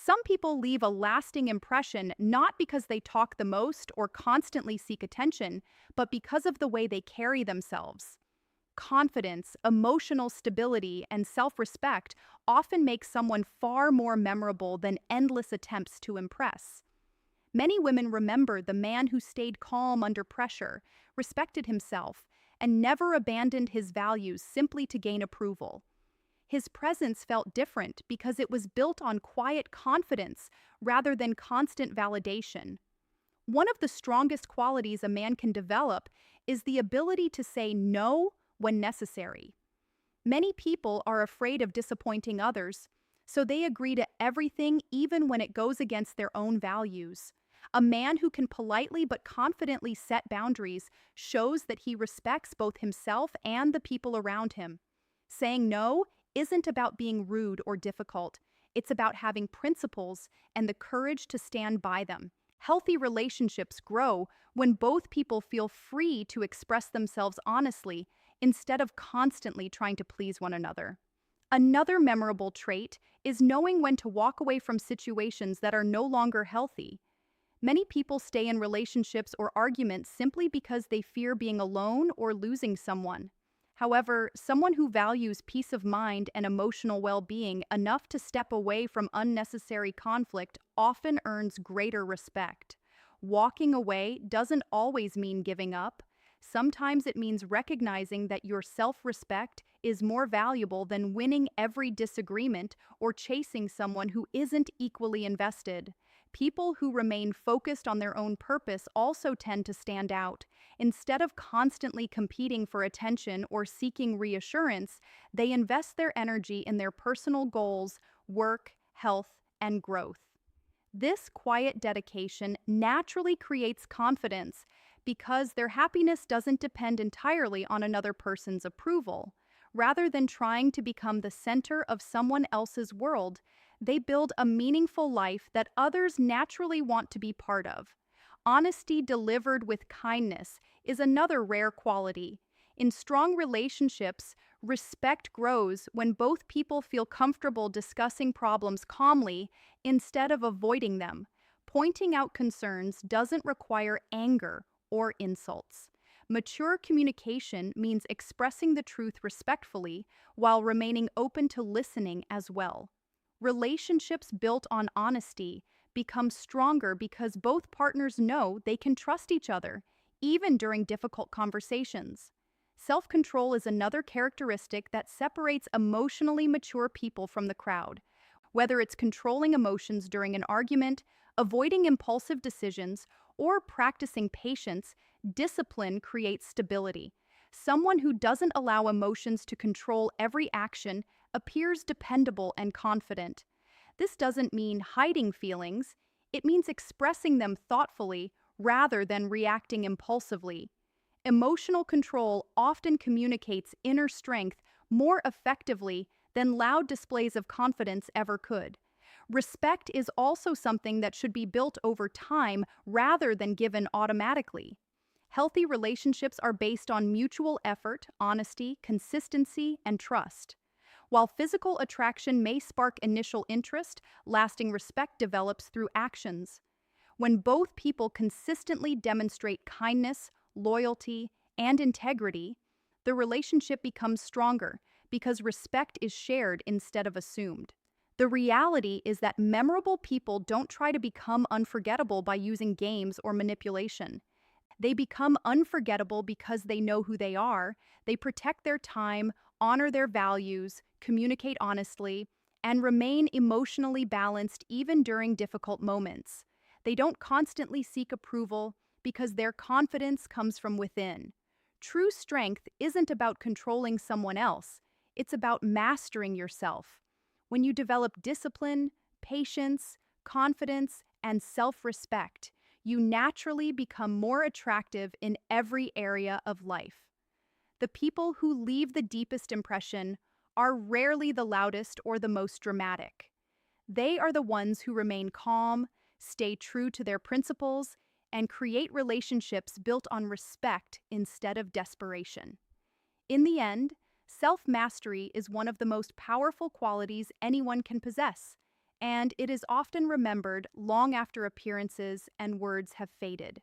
Some people leave a lasting impression not because they talk the most or constantly seek attention, but because of the way they carry themselves. Confidence, emotional stability, and self respect often make someone far more memorable than endless attempts to impress. Many women remember the man who stayed calm under pressure, respected himself, and never abandoned his values simply to gain approval. His presence felt different because it was built on quiet confidence rather than constant validation. One of the strongest qualities a man can develop is the ability to say no when necessary. Many people are afraid of disappointing others, so they agree to everything even when it goes against their own values. A man who can politely but confidently set boundaries shows that he respects both himself and the people around him. Saying no isn't about being rude or difficult. It's about having principles and the courage to stand by them. Healthy relationships grow when both people feel free to express themselves honestly instead of constantly trying to please one another. Another memorable trait is knowing when to walk away from situations that are no longer healthy. Many people stay in relationships or arguments simply because they fear being alone or losing someone. However, someone who values peace of mind and emotional well-being enough to step away from unnecessary conflict often earns greater respect. Walking away doesn't always mean giving up. Sometimes it means recognizing that your self-respect is more valuable than winning every disagreement or chasing someone who isn't equally invested. People who remain focused on their own purpose also tend to stand out. Instead of constantly competing for attention or seeking reassurance, they invest their energy in their personal goals, work, health, and growth. This quiet dedication naturally creates confidence because their happiness doesn't depend entirely on another person's approval. Rather than trying to become the center of someone else's world, they build a meaningful life that others naturally want to be part of. Honesty delivered with kindness is another rare quality. In strong relationships, respect grows when both people feel comfortable discussing problems calmly instead of avoiding them. Pointing out concerns doesn't require anger or insults. Mature communication means expressing the truth respectfully while remaining open to listening as well. Relationships built on honesty become stronger because both partners know they can trust each other, even during difficult conversations. Self-control is another characteristic that separates emotionally mature people from the crowd. Whether it's controlling emotions during an argument, avoiding impulsive decisions, or practicing patience, discipline creates stability. Someone who doesn't allow emotions to control every action appears dependable and confident. This doesn't mean hiding feelings, it means expressing them thoughtfully rather than reacting impulsively. Emotional control often communicates inner strength more effectively than loud displays of confidence ever could. Respect is also something that should be built over time rather than given automatically. Healthy relationships are based on mutual effort, honesty, consistency, and trust. While physical attraction may spark initial interest, lasting respect develops through actions. When both people consistently demonstrate kindness, loyalty, and integrity, the relationship becomes stronger because respect is shared instead of assumed. The reality is that memorable people don't try to become unforgettable by using games or manipulation. They become unforgettable because they know who they are, they protect their time, honor their values, communicate honestly, and remain emotionally balanced even during difficult moments. They don't constantly seek approval because their confidence comes from within. True strength isn't about controlling someone else, it's about mastering yourself. When you develop discipline, patience, confidence, and self-respect, you naturally become more attractive in every area of life. The people who leave the deepest impression are rarely the loudest or the most dramatic. They are the ones who remain calm, stay true to their principles, and create relationships built on respect instead of desperation. In the end, self-mastery is one of the most powerful qualities anyone can possess, and it is often remembered long after appearances and words have faded.